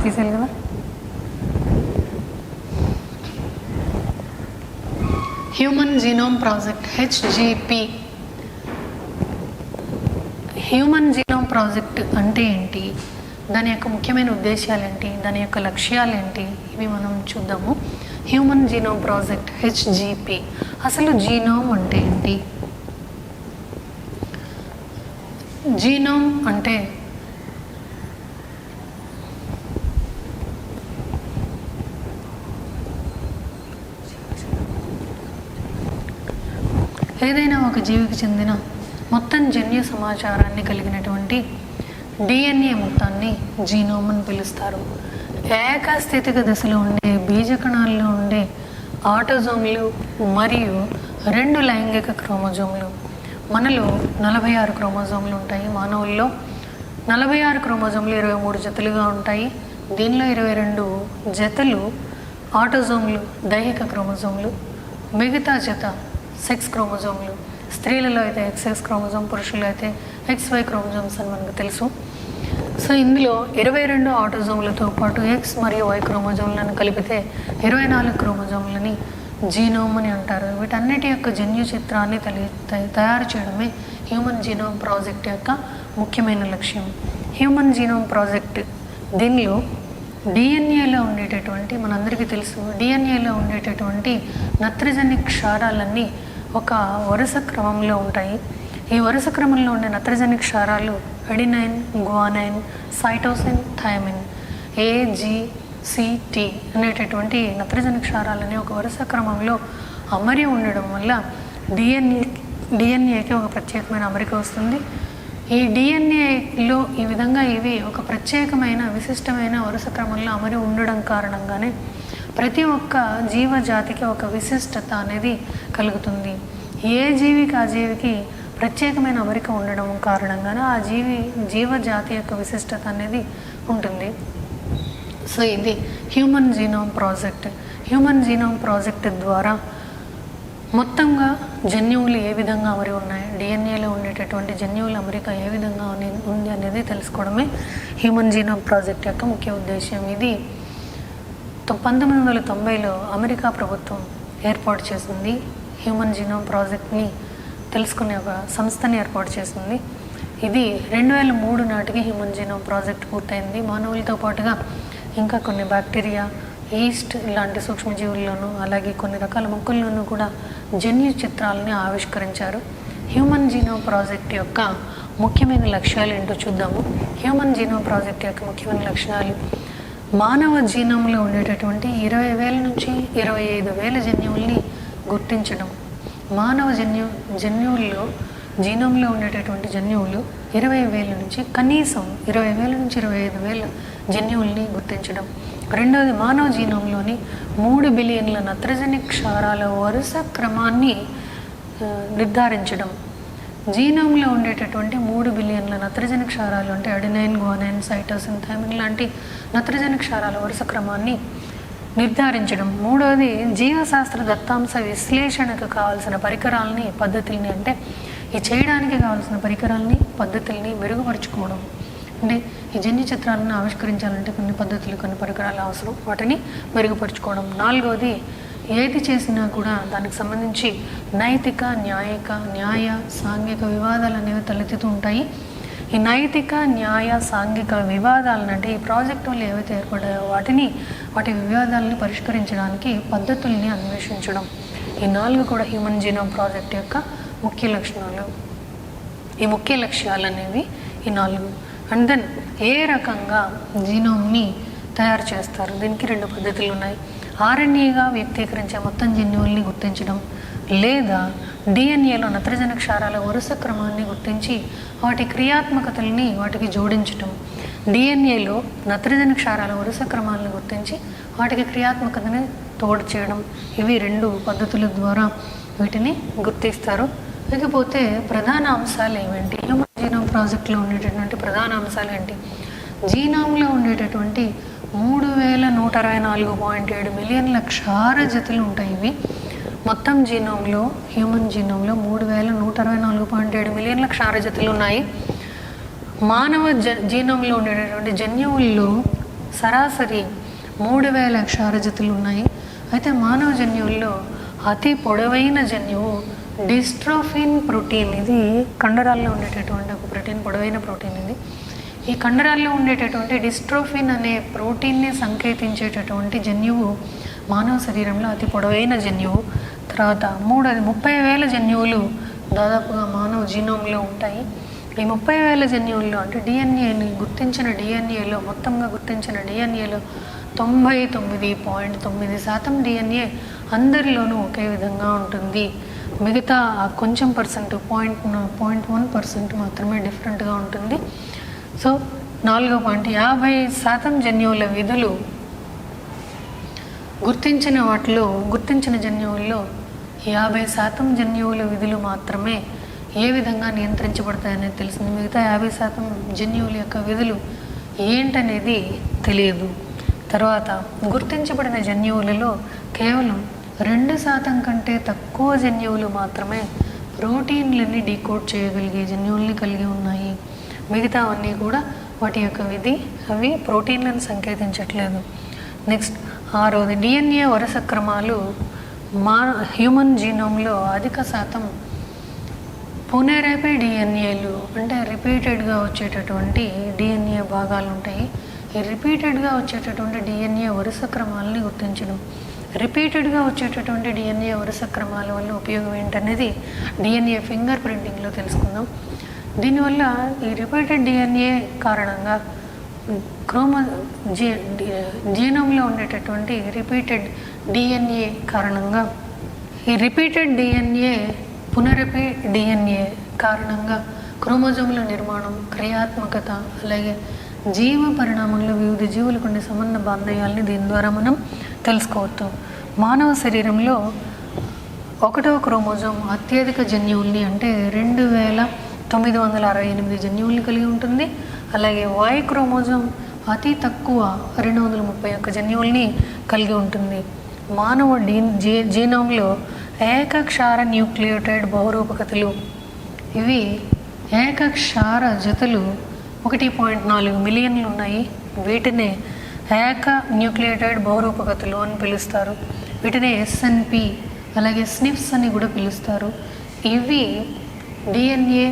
తీసేయాలి కదా. Human genome project HGP. Human genome project అంటే ఏంటి, దాని యొక్క ముఖ్యమైన ఉద్దేశాలు ఏంటి, దాని యొక్క లక్ష్యాలు ఏంటి, ఇవి మనం చూద్దాము. Human genome project HGP. అసలు జీనోమ్ అంటే ఏంటి? జీనోమ్ అంటే ఏదైనా ఒక జీవికి చెందిన మొత్తం జన్యు సమాచారాన్ని కలిగినటువంటి డిఎన్ఏ మొత్తాన్ని జీనోమ్ అని పిలుస్తారు. ఏకస్థితిక దశలో ఉండే బీజకణాల్లో ఉండే ఆటోజోమ్లు మరియు 2 లైంగిక క్రోమోజోమ్లు. మనలో 46 క్రోమోజోమ్లు ఉంటాయి. మానవుల్లో 46 క్రోమోజోమ్లు 23 జతలుగా ఉంటాయి. దీనిలో 22 జతలు ఆటోజోమ్లు, దైహిక క్రోమోజోమ్లు. మిగతా జత సెక్స్ క్రోమోజోమ్లు. స్త్రీలలో అయితే XX క్రోమోజోమ్, పురుషుల్లో అయితే XY క్రోమోజోమ్స్ అని మనకు తెలుసు. సో ఇందులో 22 ఆటోజోమ్లతో పాటు X మరియు Y క్రోమోజోమ్లను కలిపితే 24 క్రోమోజోమ్లని జీనోమ్ అని అంటారు. వీటన్నిటి యొక్క జన్యు చిత్రాన్ని తయారు చేయడమే హ్యూమన్ జీనోమ్ ప్రాజెక్ట్ యొక్క ముఖ్యమైన లక్ష్యం. హ్యూమన్ జీనోమ్ ప్రాజెక్ట్ దీనిలో డిఎన్ఏలో ఉండేటటువంటి, మనందరికీ తెలుసు, డిఎన్ఏలో ఉండేటటువంటి నత్రజని క్షారాలన్నీ ఒక వరుస క్రమంలో ఉంటాయి. ఈ వరుస క్రమంలో ఉండే నత్రజని క్షారాలు adenine, guanine, cytosine, thymine, AGCT అనేటటువంటి నత్రజని క్షారాలని ఒక వరుస క్రమంలో అమరి ఉండడం వల్ల డిఎన్ఏకి ఒక ప్రత్యేకమైన అమరిక వస్తుంది. ఈ డిఎన్ఏలో ఈ విధంగా ఇవి ఒక ప్రత్యేకమైన విశిష్టమైన వరుస క్రమంలో అమరి ఉండడం కారణంగానే ప్రతి ఒక్క జీవజాతికి ఒక విశిష్టత అనేది కలుగుతుంది. ఏ జీవికి ఆ జీవికి ప్రత్యేకమైన అమరిక ఉండడం కారణంగానే ఆ జీవజాతి యొక్క విశిష్టత అనేది ఉంటుంది. సో ఇది human genome project. Human genome project ద్వారా మొత్తంగా జన్యువులు ఏ విధంగా అమరి ఉన్నాయి, డిఎన్ఏలో ఉండేటటువంటి జన్యువుల అమరిక ఏ విధంగా ఉంది అనేది తెలుసుకోవడమే హ్యూమన్ జీనోమ్ ప్రాజెక్ట్ యొక్క ముఖ్య ఉద్దేశం. ఇది 1990లో అమెరికా ప్రభుత్వం ఏర్పాటు చేసింది. హ్యూమన్ జీనోమ్ ప్రాజెక్ట్ని తెలుసుకునే ఒక సంస్థని ఏర్పాటు చేసింది. ఇది 2003 నాటికి హ్యూమన్ జీనోమ్ ప్రాజెక్ట్ పూర్తయింది. మానవులతో పాటుగా ఇంకా కొన్ని బ్యాక్టీరియా, ఈస్ట్ ఇలాంటి సూక్ష్మజీవుల్లోనూ అలాగే కొన్ని రకాల మొక్కల్లోనూ కూడా జన్యు చిత్రాలని ఆవిష్కరించారు. హ్యూమన్ జీనోమ్ ప్రాజెక్ట్ యొక్క ముఖ్యమైన లక్ష్యాలు ఏంటో చూద్దాము. హ్యూమన్ జీనోమ్ ప్రాజెక్ట్ యొక్క ముఖ్యమైన లక్ష్యాలు: మానవ జీనోమ్లో ఉండేటటువంటి 20,000 నుంచి 25,000 జన్యువుల్ని గుర్తించడం. మానవ జన్యువుల్లో జీనోమ్లో ఉండేటటువంటి జన్యువులు 20,000 నుంచి కనీసం 20,000 నుంచి 25,000 జన్యువుల్ని గుర్తించడం. రెండవది, మానవ జీనోమ్లోని 3 బిలియన్ల నత్రజని క్షారాల వరుస క్రమాన్ని నిర్ధారించడం. జీనోమ్లో ఉండేటటువంటి 3 బిలియన్ల నత్రజని క్షారాలు అంటే అడినైన్, గ్వానైన్, సైటోసిన్, థైమిన్ లాంటి నత్రజని క్షారాల వరుస క్రమాన్ని నిర్ధారించడం. మూడవది, జీవశాస్త్ర దత్తాంశ విశ్లేషణకు కావాల్సిన పరికరాలని, పద్ధతుల్ని, అంటే ఈ చేయడానికి కావాల్సిన పరికరాలని, పద్ధతుల్ని మెరుగుపరుచుకోవడం. అంటే ఈ జన్యు చిత్రాలను ఆవిష్కరించాలంటే కొన్ని పద్ధతులు, కొన్ని పరికరాలు అవసరం, వాటిని మెరుగుపరుచుకోవడం. నాలుగవది, ఏది చేసినా కూడా దానికి సంబంధించి నైతిక, న్యాయ, సాంఘిక వివాదాలు అనేవి తలెత్తుతూ ఉంటాయి. ఈ నైతిక, న్యాయ, సాంఘిక వివాదాలను, అంటే ఈ ప్రాజెక్ట్ వల్ల ఏవైతే ఏర్పడాయో వాటి వివాదాలని పరిష్కరించడానికి పద్ధతుల్ని అన్వేషించడం. ఈ 4 కూడా హ్యూమన్ జీనోమ్ ప్రాజెక్ట్ యొక్క ముఖ్య లక్షణాలు. ఈ ముఖ్య లక్ష్యాలు అనేవి ఈ 4. అండ్ దెన్ ఏ రకంగా జీనోమ్ని తయారు చేస్తారు? దీనికి 2 పద్ధతులు ఉన్నాయి. RNAగా వ్యక్తీకరించే మొత్తం జన్యువుల్ని గుర్తించడం, లేదా డిఎన్ఏలో నత్రజని క్షారాల వరుస క్రమాన్ని గుర్తించి వాటి క్రియాత్మకతల్ని వాటికి జోడించటం. డిఎన్ఏలో నత్రజని క్షారాల వరుస క్రమాలను గుర్తించి వాటికి క్రియాత్మకతని తోడు చేయడం. ఇవి 2 పద్ధతుల ద్వారా వీటిని గుర్తిస్తారు. ఇకపోతే ప్రధాన అంశాలు ఏమిటి? హ్యూమన్ జీనోమ్ ప్రాజెక్ట్లో ఉండేటటువంటి ప్రధాన అంశాలు ఏంటి? జీనోమ్లో ఉండేటటువంటి 3,124.7 మిలియన్ల క్షార జతలు ఉంటాయి. ఇవి మొత్తం జీనోమ్లో, హ్యూమన్ జీనోమ్లో 3,124.7 మిలియన్ల క్షార జతలు ఉన్నాయి. మానవ జీనోమ్లో ఉండేటటువంటి జన్యువుల్లో సరాసరి 3000 క్షారజతులు ఉన్నాయి. అయితే మానవ జన్యువుల్లో అతి పొడవైన జన్యువు డిస్ట్రోఫిన్ ప్రోటీన్. ఇది కండరాల్లో ఉండేటటువంటి ఒక ప్రోటీన్, పొడవైన ప్రోటీన్ ఇది. ఈ కండరాల్లో ఉండేటటువంటి డిస్ట్రోఫిన్ అనే ప్రోటీన్ని సంకేతించేటటువంటి జన్యువు మానవ శరీరంలో అతి పొడవైన జన్యువు. తర్వాత 30,000 జన్యువులు దాదాపుగా మానవ జీనోమ్లో ఉంటాయి. ఈ 30,000 జన్యువుల్లో అంటే డిఎన్ఏని గుర్తించిన డిఎన్ఏలో, మొత్తంగా గుర్తించిన డిఎన్ఏలో 99.9% డిఎన్ఏ అందరిలోనూ ఒకే విధంగా ఉంటుంది. మిగతా కొంచెం పర్సెంట్ 0.1% మాత్రమే డిఫరెంట్గా ఉంటుంది. సో 4వ పాయింట్, 50% జన్యువుల విధులు గుర్తించిన జన్యువుల్లో 50% జన్యువుల విధులు మాత్రమే ఏ విధంగా నియంత్రించబడతాయనేది తెలిసింది. మిగతా 50% జన్యువుల యొక్క విధులు ఏంటనేది తెలియదు. తర్వాత గుర్తించబడిన జన్యువులలో కేవలం 2% కంటే తక్కువ జన్యువులు మాత్రమే ప్రోటీన్లని డీకోడ్ చేయగలిగే జన్యువుల్ని కలిగి ఉన్నాయి. మిగతావన్నీ కూడా వాటి యొక్క విధి అవి ప్రోటీన్లను సంకేతించట్లేదు. నెక్స్ట్ 6వది, డిఎన్ఏ వరుస క్రమాలు హ్యూమన్ జీనోమ్లో అధిక శాతం పునరేపీ డిఎన్ఏలు అంటే రిపీటెడ్గా వచ్చేటటువంటి డిఎన్ఏ భాగాలు ఉంటాయి. ఈ రిపీటెడ్గా వచ్చేటటువంటి డిఎన్ఏ వరుస క్రమాలని గుర్తించడం. రిపీటెడ్గా వచ్చేటటువంటి డిఎన్ఏ వరుస క్రమాల వల్ల ఉపయోగం ఏంటనేది డిఎన్ఏ ఫింగర్ ప్రింటింగ్లో తెలుసుకుందాం. దీనివల్ల ఈ రిపీటెడ్ డిఎన్ఏ కారణంగా జీనోమ్లో ఉండేటటువంటి రిపీటెడ్ డిఎన్ఏ కారణంగా ఈ రిపీటెడ్ డిఎన్ఏ పునరపి డిఎన్ఏ కారణంగా క్రోమోజోముల నిర్మాణం, క్రియాత్మకత, అలాగే జీవ పరిణామంలో వివిధ జీవులకు ఉండే సంబంధ బాంధవ్యాలని దీని ద్వారా మనం తెలుసుకోవచ్చు. మానవ శరీరంలో 1వ క్రోమోజోమ్ అత్యధిక జన్యువుల్ని అంటే 2968 జన్యువుల్ని కలిగి ఉంటుంది. అలాగే వై క్రోమోజోమ్ అతి తక్కువ 231 జన్యువుల్ని కలిగి ఉంటుంది. మానవ జీనోమ్లో ఏకక్షార న్యూక్లియోటైడ్ బహురూపకతలు, ఇవి ఏకక్షార జతలు 1.4 మిలియన్లు ఉన్నాయి. వీటినే ఏక న్యూక్లియోటైడ్ బహురూపకతలు అని పిలుస్తారు. వీటినే ఎస్ఎన్పి అలాగే స్నిప్స్ అని కూడా పిలుస్తారు. ఇవి డిఎన్ఏ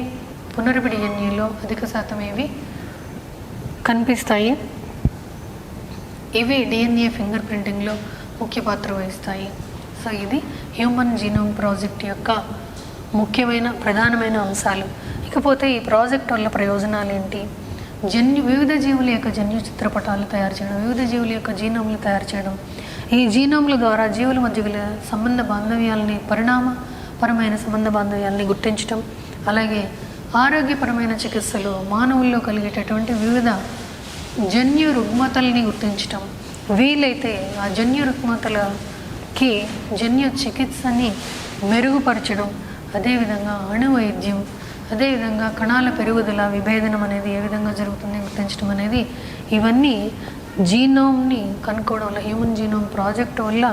పునరపి డిఎన్ఏలో అధిక శాతం ఇవి కనిపిస్తాయి. ఇవి డిఎన్ఏ ఫింగర్ ప్రింటింగ్లో ముఖ్య పాత్ర వహిస్తాయి. సో ఇది హ్యూమన్ జీనోమ్ ప్రాజెక్ట్ యొక్క ముఖ్యమైన ప్రధానమైన అంశాలు. ఇకపోతే ఈ ప్రాజెక్ట్ వల్ల ప్రయోజనాలు ఏంటి? వివిధ జీవుల యొక్క జన్యు చిత్రపటాలు తయారు చేయడం, వివిధ జీవుల యొక్క జీనోమ్లు తయారు చేయడం, ఈ జీనోమ్ల ద్వారా జీవుల మధ్య గల సంబంధ బాంధవ్యాలని, పరిణామపరమైన సంబంధ బాంధవ్యాలని గుర్తించడం, అలాగే ఆరోగ్యపరమైన చికిత్సలు, మానవుల్లో కలిగేటటువంటి వివిధ జన్యు రుగ్మతల్ని గుర్తించడం, వీలైతే ఆ జన్యు రుగ్మతలకి జన్యు చికిత్సని మెరుగుపరచడం, అదేవిధంగా అణువైద్యం, అదేవిధంగా కణాల పెరుగుదల, విభేదనం అనేది ఏ విధంగా జరుగుతుంది గుర్తించడం అనేది, ఇవన్నీ జీనోమ్ని కనుక్కోవడం వల్ల, హ్యూమన్ జీనోమ్ ప్రాజెక్ట్ వల్ల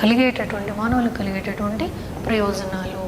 కలిగేటటువంటి మానవులకు కలిగేటటువంటి ప్రయోజనాలు.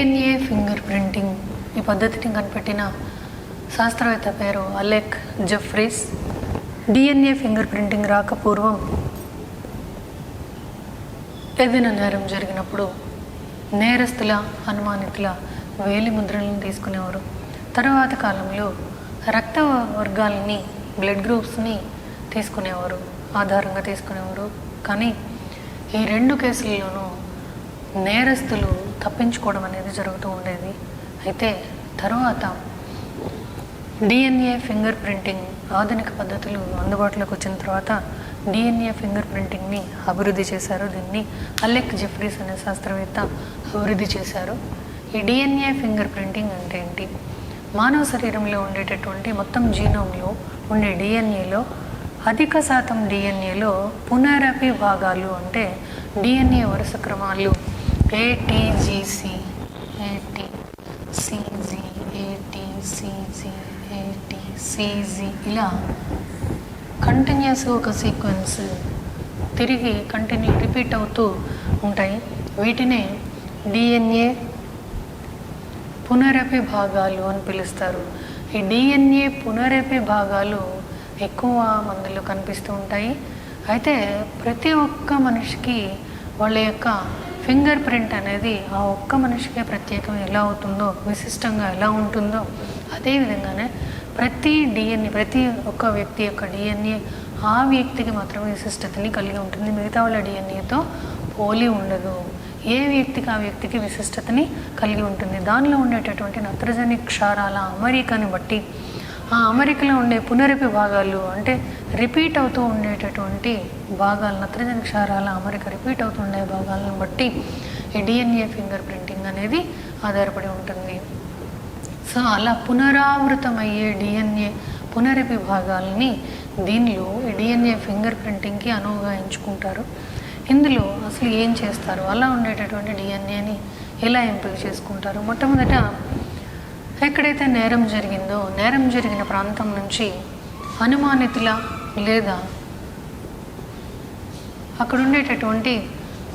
డిఎన్ఏ ఫింగర్ ప్రింటింగ్ ఈ పద్ధతిని కనిపెట్టిన శాస్త్రవేత్త పేరు Alec Jeffreys. DNA finger printing రాకపూర్వం ఏదైనా నేరం జరిగినప్పుడు నేరస్తుల అనుమానితుల వేలి ముద్రలను తీసుకునేవారు. తర్వాత కాలంలో రక్త వర్గాలని బ్లడ్ గ్రూప్స్ని తీసుకునేవారు, ఆధారంగా తీసుకునేవారు. కానీ ఈ 2 కేసుల్లోనూ నేరస్తులు తప్పించుకోవడం అనేది జరుగుతూ ఉండేది. అయితే తర్వాత డిఎన్ఏ ఫింగర్ ప్రింటింగ్ ఆధునిక పద్ధతులు అందుబాటులోకి వచ్చిన తర్వాత డిఎన్ఏ ఫింగర్ ప్రింటింగ్ని అభివృద్ధి చేశారు. దీన్ని అలెక్ జెఫ్రీస్ అనే శాస్త్రవేత్త అభివృద్ధి చేశారు. ఈ డిఎన్ఏ ఫింగర్ ప్రింటింగ్ అంటే ఏంటి? మానవ శరీరంలో ఉండేటటువంటి మొత్తం జీనోమ్లో ఉండే డిఎన్ఏలో అధిక శాతం డిఎన్ఏలో పునరపి భాగాలు అంటే డిఎన్ఏ వరుస క్రమాలు ఏటీజీసీ, ఏటీసీజీ, ఏటీసీజీ, ఏటీసీజీ ఇలా కంటిన్యూస్గా ఒక సీక్వెన్స్ తిరిగి రిపీట్ అవుతూ ఉంటాయి. వీటినే డిఎన్ఏ పునరపి భాగాలు అని పిలుస్తారు. ఈ డిఎన్ఏ పునరపి భాగాలు ఎక్కువ మందిలో కనిపిస్తూ ఉంటాయి. అయితే ప్రతి ఒక్క మనిషికి వాళ్ళ యొక్క ఫింగర్ ప్రింట్ అనేది ఆ ఒక్క మనిషికే ప్రత్యేకం ఎలా అవుతుందో, విశిష్టంగా ఎలా ఉంటుందో అదేవిధంగానే ప్రతి ఒక్క వ్యక్తి యొక్క డిఎన్ఏ ఆ వ్యక్తికి మాత్రమే విశిష్టతని కలిగి ఉంటుంది. మిగతా వాళ్ళ డిఎన్ఏతో పోలి ఉండదు. ఏ వ్యక్తికి ఆ వ్యక్తికి విశిష్టతని కలిగి ఉంటుంది. దానిలో ఉండేటటువంటి నత్రజని క్షారాల అమరికని బట్టి ఆ అమరికలో ఉండే పునరపి భాగాలు అంటే రిపీట్ అవుతూ ఉండేటటువంటి భాగాలు, నత్రజని క్షారాల అమరిక రిపీట్ అవుతూ ఉండే భాగాలను బట్టి ఈ డిఎన్ఏ ఫింగర్ ప్రింటింగ్ అనేది ఆధారపడి ఉంటుంది. సో అలా పునరావృతమయ్యే డిఎన్ఏ పునరపి భాగాలని దీనిలో ఈ డిఎన్ఏ ఫింగర్ ప్రింటింగ్కి అనువుగా ఎంచుకుంటారు. ఇందులో అసలు ఏం చేస్తారు, అలా ఉండేటటువంటి డిఎన్ఏని ఎలా ఎంపిక చేసుకుంటారు? మొట్టమొదట ఎక్కడైతే నేరం జరిగిందో నేరం జరిగిన ప్రాంతం నుంచి అనుమానితుల లేదా అక్కడ ఉండేటటువంటి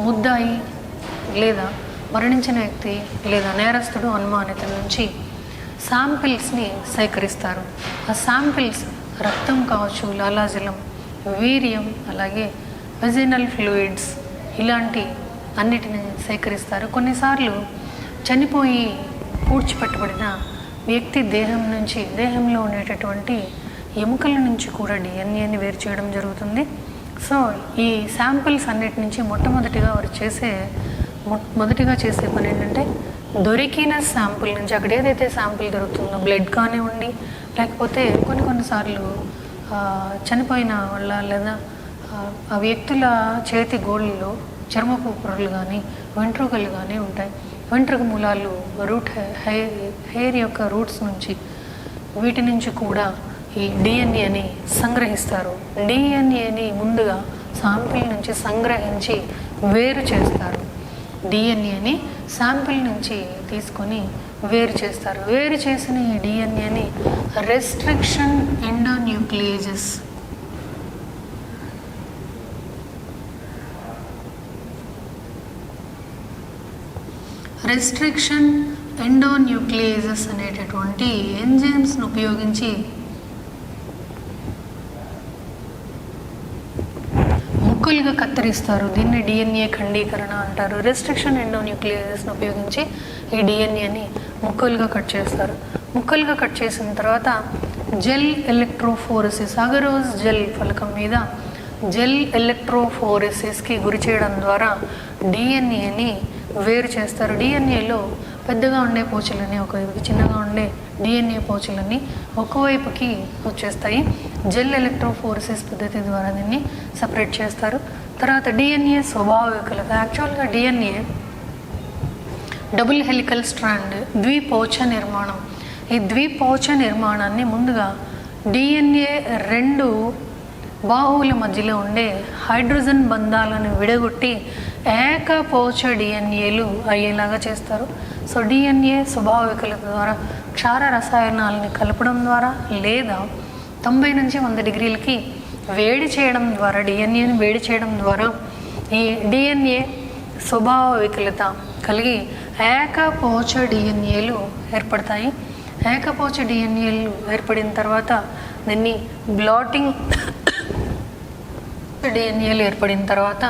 ముద్దాయి లేదా మరణించిన వ్యక్తి లేదా నేరస్తుడు అనుమానితుల నుంచి శాంపిల్స్ని సేకరిస్తారు. ఆ శాంపిల్స్ రక్తం కావచ్చు, లాలాజలం, వీర్యం, అలాగే వెజినల్ ఫ్లూయిడ్స్ ఇలాంటి అన్నిటిని సేకరిస్తారు. కొన్నిసార్లు చనిపోయి పూడ్చిపెట్టబడిన వ్యక్తి దేహంలో ఉండేటటువంటి ఎముకల నుంచి కూడా డిఎన్ఏని వేరు చేయడం జరుగుతుంది. సో ఈ శాంపిల్స్ అన్నిటి నుంచి మొదటిగా చేసే పని ఏంటంటే దొరికిన శాంపుల్ నుంచి అక్కడ ఏదైతే శాంపుల్ దొరుకుతుందో బ్లడ్ కానివ్వండి, లేకపోతే కొన్నిసార్లు చనిపోయిన వాళ్ళ లేదా ఆ వ్యక్తుల చేతి గోళ్ళలో చర్మపు పొరలు కానీ వెంట్రుకలు కానీ ఉంటాయి. వెంట్రుక మూలాలు హెయిర్ యొక్క రూట్స్ నుంచి వీటి నుంచి కూడా ఈ డిఎన్ఏని సంగ్రహిస్తారు. డిఎన్ఏని ముందుగా శాంపిల్ నుంచి సంగ్రహించి వేరు చేస్తారు. డిఎన్ఏని శాంపిల్ నుంచి తీసుకొని వేరు చేస్తారు. వేరు చేసిన ఈ డిఎన్ఏని రెస్ట్రిక్షన్ ఎండోన్యూక్లియేజెస్ అనేటటువంటి ఎంజైమ్స్ను ఉపయోగించి ముక్కలుగా కత్తిరిస్తారు. దీన్ని డిఎన్ఏ ఖండీకరణ అంటారు. రెస్ట్రిక్షన్ ఎండోన్యూక్లియేజెస్ను ఉపయోగించి ఈ డిఎన్ఏని ముక్కలుగా కట్ చేస్తారు. ముక్కలుగా కట్ చేసిన తర్వాత జెల్ ఎలక్ట్రోఫోరెసిస్, అగరోస్ జెల్ ఫలకం మీద జెల్ ఎలక్ట్రోఫోరెసిస్కి గురి చేయడం ద్వారా డిఎన్ఏని వేరు చేస్తారు. డిఎన్ఏలో పెద్దగా ఉండే పోచలని ఒకవైపుకి, చిన్నగా ఉండే డిఎన్ఏ పోచలని ఒకవైపుకి వచ్చేస్తాయి. జెల్ ఎలక్ట్రోఫోరెసిస్ పద్ధతి ద్వారా దీన్ని సపరేట్ చేస్తారు. తర్వాత డిఎన్ఏ స్వభావికలత. యాక్చువల్గా డిఎన్ఏ డబుల్ హెలికల్ స్ట్రాండ్, ద్విపోచ నిర్మాణం. ఈ ద్విపోచ నిర్మాణాన్ని ముందుగా డిఎన్ఏ 2 బాహువుల మధ్యలో ఉండే హైడ్రోజన్ బంధాలను విడగొట్టి ఏకపోచ డిఎన్ఏలు అయ్యేలాగా చేస్తారు. సో డిఎన్ఏ స్వభావికలత ద్వారా క్షార రసాయనాలని కలపడం ద్వారా లేదా 90 నుంచి 100 డిగ్రీలకి వేడి చేయడం ద్వారా, డిఎన్ఏని వేడి చేయడం ద్వారా ఈ డిఎన్ఏ స్వభావికలత కలిగి ఏకపోచ డిఎన్ఏలు ఏర్పడతాయి. ఏకపోచ డిఎన్ఏలు ఏర్పడిన తర్వాత దీన్ని బ్లాటింగ్ డిఎన్ఏలు ఏర్పడిన తర్వాత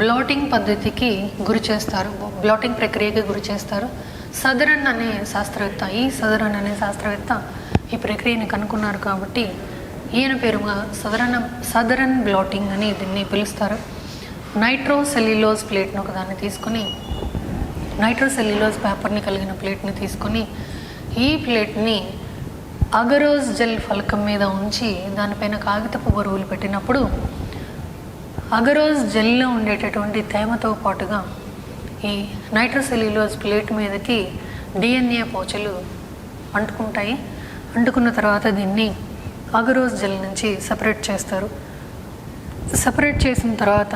బ్లాటింగ్ పద్ధతికి గురి చేస్తారు, బ్లాటింగ్ ప్రక్రియకి గురి చేస్తారు. సదరన్ అనే శాస్త్రవేత్త ఈ ప్రక్రియని కనుక్కున్నారు కాబట్టి ఈయన పేరుగా సదరన్ బ్లాటింగ్ అని దీన్ని పిలుస్తారు. నైట్రోసెల్యులోజ్ ప్లేట్ను ఒకదాన్ని తీసుకొని, నైట్రోసెల్యులోజ్ పేపర్ని కలిగిన ప్లేట్ని తీసుకొని ఈ ప్లేట్ని అగరోజ్ జెల్ ఫలకం మీద ఉంచి దానిపైన కాగితపు బరువులు పెట్టినప్పుడు అగరోజ్ జెల్లో ఉండేటటువంటి తేమతో పాటుగా ఈ నైట్రోసెల్యులోజ్ ప్లేట్ మీదకి డిఎన్ఏ పోచలు అంటుకుంటాయి. అంటుకున్న తర్వాత దీన్ని అగరోజ్ జెల్ నుంచి సపరేట్ చేస్తారు. సపరేట్ చేసిన తర్వాత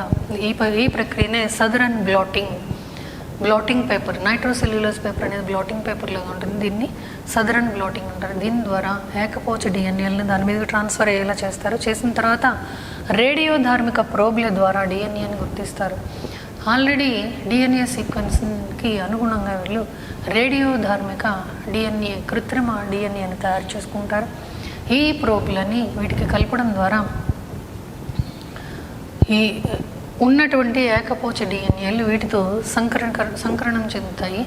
ఈ ప్రక్రియనే southern blotting paper, nitrocellulose paper అనేది బ్లాటింగ్ పేపర్ లాగా ఉంటుంది. దీన్ని సదరన్ బ్లాటింగ్ అంటారు. దీని ద్వారా ఏకపోచ డిఎన్ఏలను దాని మీదకి ట్రాన్స్ఫర్ అయ్యేలా చేస్తారు. చేసిన తర్వాత రేడియో ధార్మిక ప్రోబ్ల ద్వారా డిఎన్ఏని గుర్తిస్తారు. ఆల్రెడీ డిఎన్ఏ సీక్వెన్స్కి అనుగుణంగా వీళ్ళు రేడియో ధార్మిక డిఎన్ఏ, కృత్రిమ డిఎన్ఏని తయారు చేసుకుంటారు. ఈ ప్రోబ్లని వీటికి కలపడం ద్వారా ఈ ఉన్నటువంటి ఏకపోచ డిఎన్ఏలు వీటితో సంకరణం చెందుతాయి.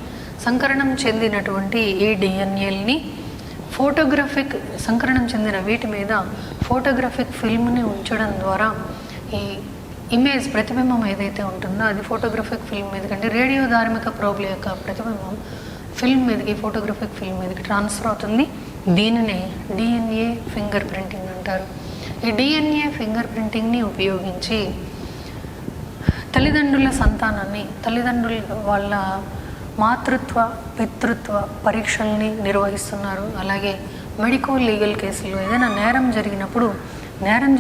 సంకరణం చెందినటువంటి ఈ డిఎన్ఏల్ని సంకరణం చెందిన వీటి మీద ఫోటోగ్రఫిక్ ఫిల్మ్ని ఉంచడం ద్వారా ఈ ఇమేజ్, ప్రతిబింబం ఏదైతే ఉంటుందో అది ఫోటోగ్రఫిక్ ఫిల్మ్ మీద కంటే రేడియో ధార్మిక ప్రోబ్ల యొక్క ప్రతిబింబం ఫోటోగ్రఫిక్ ఫిల్మ్ మీదకి ట్రాన్స్ఫర్ అవుతుంది. దీనినే డిఎన్ఏ ఫింగర్ ప్రింటింగ్ అంటారు. ఈ డిఎన్ఏ ఫింగర్ ప్రింటింగ్ని ఉపయోగించి తల్లిదండ్రుల వాళ్ళ మాతృత్వ పితృత్వ పరీక్షల్ని నిర్వహిస్తున్నారు. అలాగే మెడికో లీగల్ కేసుల్లో ఏదైనా నేరం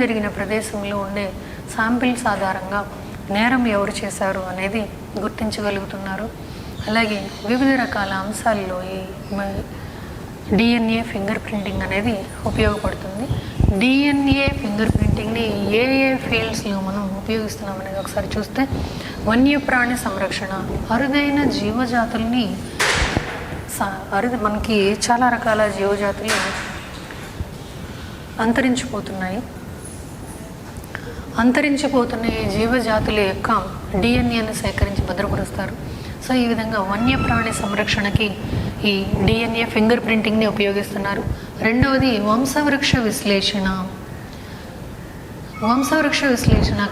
జరిగిన ప్రదేశంలో ఉండే శాంపిల్స్ ఆధారంగా నేరం ఎవరు చేశారు అనేది గుర్తించగలుగుతున్నారు. అలాగే వివిధ రకాల అంశాల్లో ఈ డిఎన్ఏ ఫింగర్ ప్రింటింగ్ అనేది ఉపయోగపడుతుంది. డిఎన్ఏ ఫింగర్ ప్రింటింగ్ని ఏ ఫీల్డ్స్లో మనం ఉపయోగిస్తున్నాం అనేది ఒకసారి చూస్తే, వన్యప్రాణి సంరక్షణ, అరుదైన జీవజాతుల్ని మనకి చాలా రకాల జీవజాతులు అంతరించిపోతున్న జీవజాతుల యొక్క డిఎన్ఏను సేకరించి భద్రపరుస్తారు. సో ఈ విధంగా వన్యప్రాణి సంరక్షణకి ఈ డిఎన్ఏ ఫింగర్ ప్రింటింగ్ని ఉపయోగిస్తున్నారు. రెండవది వంశవృక్ష విశ్లేషణ.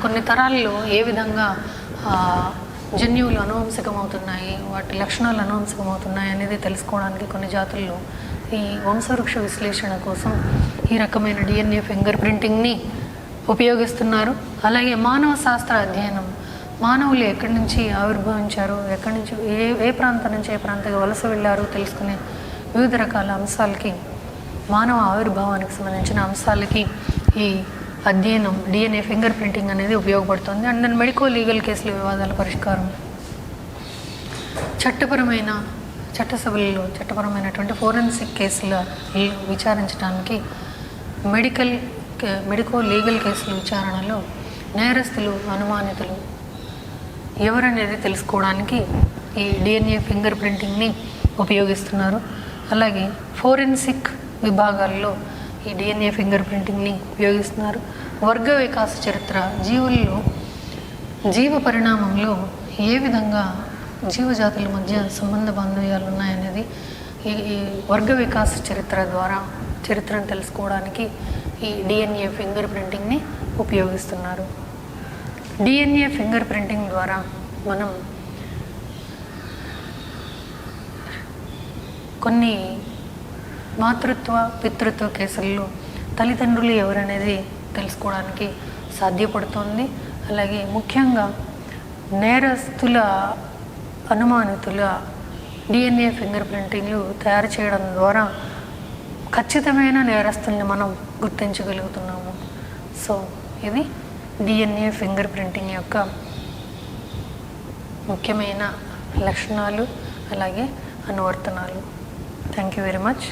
కొన్ని తరాల్లో ఏ విధంగా జన్యువులు అనువంశికమవుతున్నాయి, వాటి లక్షణాలు అనువంశికమవుతున్నాయి అనేది తెలుసుకోవడానికి కొన్ని జాతుల్లో ఈ వంశవృక్ష విశ్లేషణ కోసం ఈ రకమైన డిఎన్ఏ ఫింగర్ ప్రింటింగ్ని ఉపయోగిస్తున్నారు. అలాగే మానవ శాస్త్ర అధ్యయనం, మానవులు ఎక్కడి నుంచి ఆవిర్భవించారు, ఎక్కడి నుంచి ఏ ప్రాంతం నుంచి ఏ ప్రాంతానికి వలస వెళ్ళారు తెలుసుకునే వివిధ రకాల అంశాలకి, మానవ ఆవిర్భావానికి సంబంధించిన అంశాలకి ఈ అధ్యయనం డిఎన్ఏ ఫింగర్ ప్రింటింగ్ అనేది ఉపయోగపడుతుంది. అండ్ దెన్ మెడికో లీగల్ కేసుల వివాదాల పరిష్కారం, చట్టపరమైనటువంటి ఫోరెన్సిక్ కేసుల విచారించడానికి మెడికో లీగల్ కేసుల విచారణలో నేరస్తులు, అనుమానితులు ఎవరనేది తెలుసుకోవడానికి ఈ డిఎన్ఏ ఫింగర్ ప్రింటింగ్ని ఉపయోగిస్తున్నారు. అలాగే ఫోరెన్సిక్ విభాగాల్లో ఈ డిఎన్ఏ ఫింగర్ ప్రింటింగ్ని ఉపయోగిస్తున్నారు. వర్గ వికాస చరిత్ర, జీవ పరిణామంలో ఏ విధంగా జీవజాతుల మధ్య సంబంధ బాంధవ్యాలు ఉన్నాయనేది ఈ వర్గ వికాస చరిత్ర ద్వారా చరిత్రను తెలుసుకోవడానికి ఈ డిఎన్ఏ ఫింగర్ ప్రింటింగ్ని ఉపయోగిస్తున్నారు. డిఎన్ఏ ఫింగర్ ప్రింటింగ్ ద్వారా మనం కొన్ని మాతృత్వ పితృత్వ కేసుల్లో తల్లిదండ్రులు ఎవరనేది తెలుసుకోవడానికి సాధ్యపడుతుంది. అలాగే ముఖ్యంగా నేరస్తుల, అనుమానితుల డిఎన్ఏ ఫింగర్ ప్రింటింగ్లు తయారు చేయడం ద్వారా ఖచ్చితమైన నేరస్తుల్ని మనం గుర్తించగలుగుతున్నాము. సో ఇది డిఎన్ఏ ఫింగర్ ప్రింటింగ్ యొక్క ముఖ్యమైన లక్షణాలు, అలాగే అనువర్తనాలు. Thank you very much.